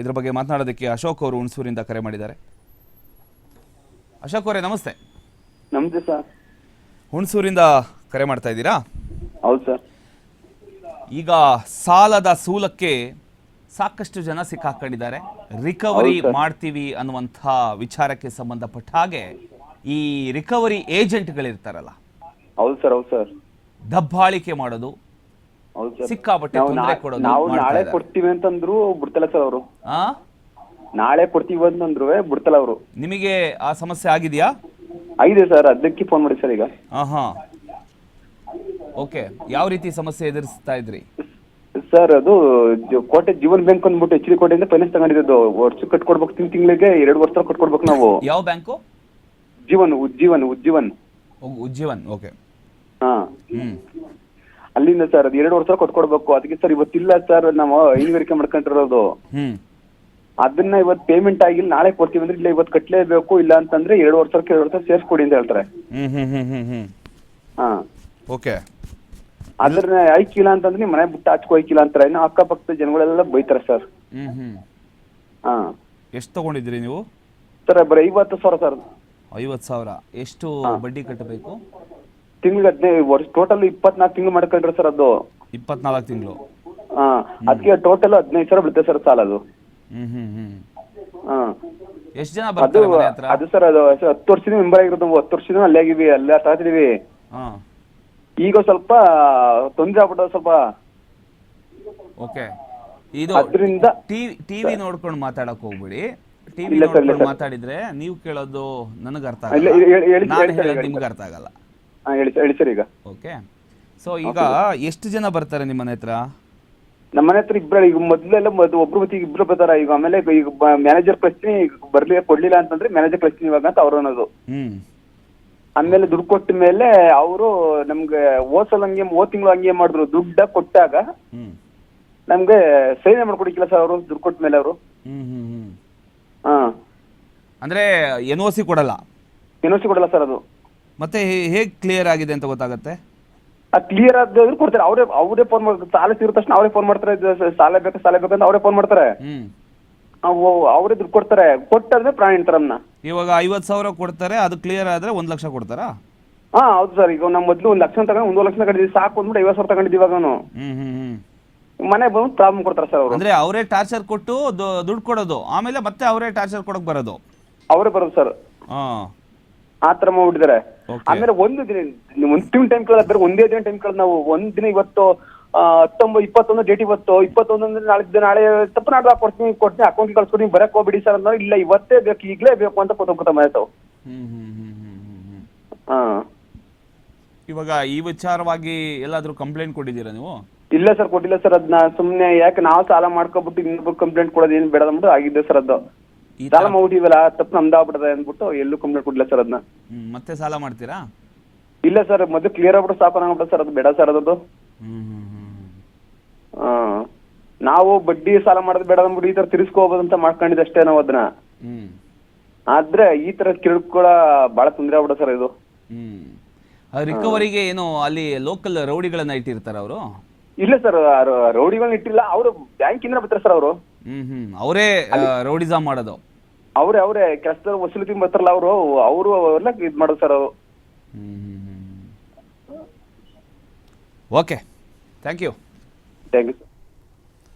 ಇದ್ರ ಬಗ್ಗೆ ಮಾತನಾಡೋದಕ್ಕೆ ಅಶೋಕ್ ಅವರು ಹುಣಸೂರಿಂದ ಕರೆ ಮಾಡಿದ್ದಾರೆ. ಅಶೋಕ್ ಅವರೇ ನಮಸ್ತೆ. ನಮಸ್ತೆ ಸರ್. ಹುಣಸೂರಿಂದ ಕರೆ ಮಾಡ್ತಾ ಇದ್ದೀರಾ? ಹೌದು ಸರ್. ಈಗ ಸಾಲದ ಸೂಲಕ್ಕೆ ಸಾಕಷ್ಟು ಜನ ಸಿಕ್ಕಾಕೊಂಡಿದ್ದಾರೆ. ರಿಕವರಿ ಮಾಡ್ತೀವಿ ಅನ್ನುವಂಥ ವಿಚಾರಕ್ಕೆ ಸಂಬಂಧಪಟ್ಟ ಹಾಗೆ ಈ ರಿಕವರಿ ಏಜೆಂಟ್ಗಳಿರ್ತಾರಲ್ಲ, ಹೌದು ಸರ್. ಹೌದು ಸರ್. ದಬ್ಬಾಳಿಕೆ ಮಾಡೋದು, ಸಿಕ್ಕಾಪಟ್ಟೆ ತೊಂದರೆ ಕೊಡೋದು. ನಾವು ನಾಳೆ ಕೊಡ್ತೀವಿ ಅಂತಂದ್ರು ಬಿಡ್ತಲ್ಲ ಸರ್ ಅವರು. ನಾಳೆ ಕೊಡ್ತೀವಿ ಅಂತಂದ್ರು ಬಿಡ್ತಲ್ಲ ಅವರು. ನಿಮಗೆ ಆ ಸಮಸ್ಯೆ ಆಗಿದೆಯಾ? ಆಗಿದೆ ಸರ್, ಅದಕ್ಕೆ ಫೋನ್ ಮಾಡಿ ಸರ್ ಈಗ. ಓಕೆ, ಯಾವ ರೀತಿ ಸಮಸ್ಯೆ ಎದುರಿಸ್ತಾ ಇದ್ರಿ ಸರ್? ಅದು ಕೋಟೆ ಜೀವನ್ ಬ್ಯಾಂಕ್ ಅಂದ್ಬಿಟ್ಟು ಎಚ್ ಡಿ ಕೋಟೆಯಿಂದ ಫೈನಾನ್ಸ್ ತಗೊಂಡಿದ್ದು. ವರ್ಷ ಕಟ್ಕೊಡ್ಬೇಕು, ತಿಂಗಳಿಗೆ 2 ವರ್ಷ ಕಟ್ಕೊಡ್ಬೇಕು ನಾವು. ಯಾವ ಬ್ಯಾಂಕು? ಉಜ್ಜೀವನ್. ಓಕೆ. ಹಾ, ಅಲ್ಲಿಂದ ಸರ್ ಅದು 2 ವರ್ಷ ಕೊಟ್ಕೊಡ್ಬೇಕು. ಅದಕ್ಕೆ ಸರ್ ಇವತ್ತಿಲ್ಲ ಸರ್, ನಾವು ಹೈನುಗಾರಿಕೆ ಮಾಡ್ಕೊಂಡಿರೋದು. ಅದನ್ನ ಇವತ್ತು ಪೇಮೆಂಟ್ ಆಗಿಲ್ಲ, ನಾಳೆ ಕೊಡ್ತೀವಿ ಅಂದ್ರೆ ಇಲ್ಲ ಇವತ್ತು ಕಟ್ಲೇಬೇಕು, ಇಲ್ಲ ಅಂತಂದ್ರೆ 2 ವರ್ಷ ಸೇರ್ಸ್ಕೊಡಿ ಅಂತ ಹೇಳ್ತಾರೆ. ಹಾ, ಓಕೆ. ಅದ್ರ ಐಕಿಲ್ಲ ಅಂತಂದ್ರೆ ಮನೆ ಬಿಟ್ಟು ಆಚೆ ಹೋಯ್ಕಿಲ್ಲ ಅಂತಾರೆ. ಇನ್ನು ಅಕ್ಕಪಕ್ಕದ ಜನಗಳೆಲ್ಲ ಬೈತಾರೆ ಸರ್. ಹಾ, ಎಷ್ಟು ತಗೊಂಡಿದ್ರಿ ನೀವು ಸರ್? ಬರೀ 50,000 ಸರ್. 50,000. ಎಷ್ಟು ಬಡ್ಡಿ ಕಟ್ಟಬೇಕು? ತಿಂಗ್ಳಿಗೆ 15 ವರ್ಷ, ಟೋಟಲ್ 24 ತಿಂಗಳು ಮಾಡ್ಕೊಂಡ್ರೆ ಸರ್ ಅದು. 24 ತಿಂಗಳು. ಹಾ, ಅದಕ್ಕೆ ಟೋಟಲ್ 15,000 ಬೀಳುತ್ತೆ ಸರ್ ಸಾಲ ಅದು. ಎಷ್ಟು ಜನ ಬರ್ತಾರೆ ಮನೆ ಹತ್ರ? ಅದು ಸರ್ ಅದು 10 ವರ್ಷದ ಮೆಂಬರ್ ಆಗಿರೋದು. 10 ವರ್ಷದ ಅಲ್ಲೇ ಆಗಿವಿ, ಅಲ್ಲೇ ತಾತಿದೀವಿ. ಈಗ ಸ್ವಲ್ಪ ತೊಂದ್ರೆ ಆಗ್ಬಿಟ್ಟು ಸ್ವಲ್ಪ. ಓಕೆ, ಇದು ಅದರಿಂದ ಟಿವಿ ನೋಡ್ಕೊಂಡು ಮಾತಾಡಕ್ ಹೋಗ್ಬಿಡಿ. ಟಿವಿ ನೋಡ್ಕೊಂಡು ಮಾತಾಡಿದ್ರೆ ನೀವು ಕೇಳೋದು ನನಗೆ ಅರ್ಥ ಆಗಲ್ಲ, ನಾನು ಹೇಳೋದು ನಿಮ್ಗೆ ಅರ್ಥ ಆಗಲ್ಲ. ಹೇಳಿ ಸರ್ ಈಗ. ಓಕೆ, ಸೊ ಈಗ ಎಷ್ಟು ಜನ ಬರ್ತಾರೆ ನಿಮ್ಮ ಮನೆ ಹತ್ರ? ನಮ್ಮ ಮನೆ ಹತ್ರ ಇಬ್ಬರು. ಈಗ ಮೊದ್ಲೆಲ್ಲ ಒಬ್ರು ಮತ್ತೆ ಇಬ್ರು ಬರ್ತಾರ. ಈಗ ಆಮೇಲೆ ಈಗ ಮ್ಯಾನೇಜರ್ ಕಳಿಸ್ತೀನಿ, ಕೊಡ್ಲಿಲ್ಲ ಅಂತಂದ್ರೆ ಮ್ಯಾನೇಜರ್ ಕಳಿಸ್ತೀನಿ ಇವಾಗ ಅಂತ ಅವ್ರು ಅನ್ನೋದು. ಆಮೇಲೆ ದುಡ್ಡು ಕೊಟ್ಟ ಮೇಲೆ ಅವರು ನಮ್ಗೆ ಓದ್ ತಿಂಗಳು ಹಂಗೆ ಮಾಡಿದ್ರು. ದುಡ್ಡ ಕೊಟ್ಟಾಗ ನಮ್ಗೆ ಸೈನ್ ಮಾಡ್ಕೊಡಿಕ್ಕಿಲ್ಲ ಸರ್ ಅವರು, ದುಡ್ಡು ಕೊಟ್ಟ ಮೇಲೆ ಅವರು. ಅಂದ್ರೆ NOC ಕೊಡಲ್ಲ? NOC ಕೊಡಲ್ಲ ಸರ್ ಅದು. ಮತ್ತೆ ಹೇಗ್ ಕ್ಲಿಯರ್ ಆಗಿದೆ ಅಂತ ಗೊತ್ತಾಗತ್ತೆ? ಕ್ಲಿಯರ್ ಆದ್ರೆ ಕೊಡ್ತಾರೆ. ಅವರೇ ಫೋನ್ ಮಾಡ್ತಾರೆ. ಸಾಲ ಸಿಗಿದ ತಕ್ಷಣ ಅವರೇ ಫೋನ್ ಮಾಡ್ತಾರೆ. ಸಾಲ ಬೇಕಂತ ಅವರೇ ಫೋನ್ ಮಾಡ್ತಾರೆ. ಅವರೇ ದುಡ್ಡು ಕೊಡ್ತಾರೆ. ಕೊಟ್ಟಾದ್ರೆ ಪ್ರಾಣ ಇಡ್ತಾರನ್ನ. ಇವಾಗ 50,000 ಕೊಡ್ತಾರೆ, ಅದು ಕ್ಲಿಯರ್ ಆದ್ರೆ 1 ಲಕ್ಷ ಕೊಡ್ತಾರಾ? ಹಾ, ಹೌದು ಸರ್. ಈಗ ನಾವು ಮೊದ್ಲು 1 ಲಕ್ಷ ತಗೊಂಡು 1 ಲಕ್ಷ ತಗೊಂಡಿದ್ವಿ, ಸಾಕು ಅಂದ್ಬಿಟ್ಟು 50,000 ತಗೊಂಡಿದ್ವಿ. ಇವಾಗ ಮನೆ ಬಂದು ಪ್ರಾಬ್ಲಮ್ ಕೊಡ್ತಾರೆ ಸರ್ ಅವರು. ಅಂದ್ರೆ ಅವರೇ ಟಾರ್ಚರ್ ಕೊಟ್ಟು ದುಡ್ಡು ಕೊಡೋದು, ಆಮೇಲೆ ಮತ್ತೆ ಅವರೇ ಟಾರ್ಚರ್ ಕೊಡಕ್ ಬರೋದು? ಅವರೇ ಬರೋದು ಸರ್. ಆತರ ಮಾಡ್ಬಿಟ್ಟಿದ್ದಾರೆ. ಆಮೇಲೆ ಒಂದು ತಿಂಗಳು ಟೈಮ್ ಕೇಳೋದು, ಬೇರೆ ಒಂದೇ ದಿನ ಟೈಮ್ ಕೇಳೋದು. ನಾವು ಒಂದ್ ದಿನ ಇವತ್ತು 21 ಡೇಟ್, ಇವತ್ತು 21 ಅಂದ್ರೆ ನಾಳೆ ತಪ್ಪು ನಾಡ್ದು ಕೊಡ್ತೀನಿ ಅಕೌಂಟ್ ಕಳ್ಸ್ಕೊಡ್ತೀನಿ, ಬರಕ್ ಹೋಗ್ಬಿಡಿ ಸರ್ ಅಂದ್ರೆ ಇಲ್ಲ ಇವತ್ತೇ ಬೇಕು, ಈಗಲೇ ಬೇಕು ಅಂತ ಕೂತ ಮನೆ ತಾವು. ಇವಾಗ ಈ ವಿಚಾರವಾಗಿ ಎಲ್ಲಾದ್ರೂ ಕಂಪ್ಲೇಂಟ್ ಕೊಟ್ಟಿದ್ದೀರಾ ನೀವು? ಇಲ್ಲ ಸರ್, ಕೊಟ್ಟಿಲ್ಲ ಸರ್. ಅದನ್ನ ಸುಮ್ನೆ ಯಾಕೆ ನಾವು ಸಾಲ ಮಾಡ್ಕೊಬಿಟ್ಟು ಇನ್ನೊಬ್ಬರು ಕಂಪ್ಲೇಂಟ್ ಕೊಡೋದು ಏನು ಬೇಡ ಅಂದ್ಬಿಟ್ಟು ಆಗಿದೆ ಸರ್. ಅದು ಸಾಲ ಮಾಡ್ಬಿಟ್ಟಿವಲ್ಲ, ತಪ್ಪು ನಮ್ದು ಆಗ್ಬಿಟ್ಟದೆ ಅಂದ್ಬಿಟ್ಟು ಎಲ್ಲೂ ಕಂಪ್ಲೇಂಟ್ ಕೊಟ್ಟಿಲ್ಲ ಸರ್. ಅದನ್ನ ಮತ್ತೆ ಸಾಲ ಮಾಡ್ತೀರಾ? ಇಲ್ಲ ಸರ್, ಮೊದಲು ಕ್ಲಿಯರ್ ಆಗ್ಬಿಟ್ಟು ಸಾಕು ಆಗ್ಬಿಟ್ಟು ಸರ್. ಅದು ಬೇಡ ಸರ್ ಅದದ್ದು. ನಾವು ಬಡ್ಡಿ ಸಾಲ ಮಾಡೋದು ಬೇಡ ಅಂದ್ಬಿಟ್ಟು ಈ ತರ ತಿರ್ಸ್ಕೋಬಹುದು ಅಂತ ಮಾಡ್ಕೊಂಡಿದ್ದೆ ಅಷ್ಟೇ ನಾವು ಅದನ್ನ. ಆದ್ರೆ ಈ ತರ ಕಿರುಕುಳ ಬಹಳ ತೊಂದರೆ ಆಗ್ಬಿಡ ಸರ್ ಇದು. ರಿಕವರಿಗೆ ಏನು ಅಲ್ಲಿ ಲೋಕಲ್ ರೌಡಿಗಳನ್ನ ಇಟ್ಟಿರ್ತಾರ ಅವರು? ಇಲ್ಲ ಸರ್, ರೌಡಿಗಳನ್ನ ಇಟ್ಟಿಲ್ಲ. ಅವರು ಬ್ಯಾಂಕಿಂದ ಬರ್ತಾರೆ ಸರ್ ಅವರು. ಅವರೇ ರೌಡಿಸಮ್ ಮಾಡೋದು? ಅವರೇ ಕೆಲಸದ ವಸೂಲಿ ಬರ್ತಾರಲ್ಲ ಅವರು ಎಲ್ಲ ಇದ್ ಮಾಡೋದು ಸರ್ ಅವರು. Okay, thank you. Thank you sir.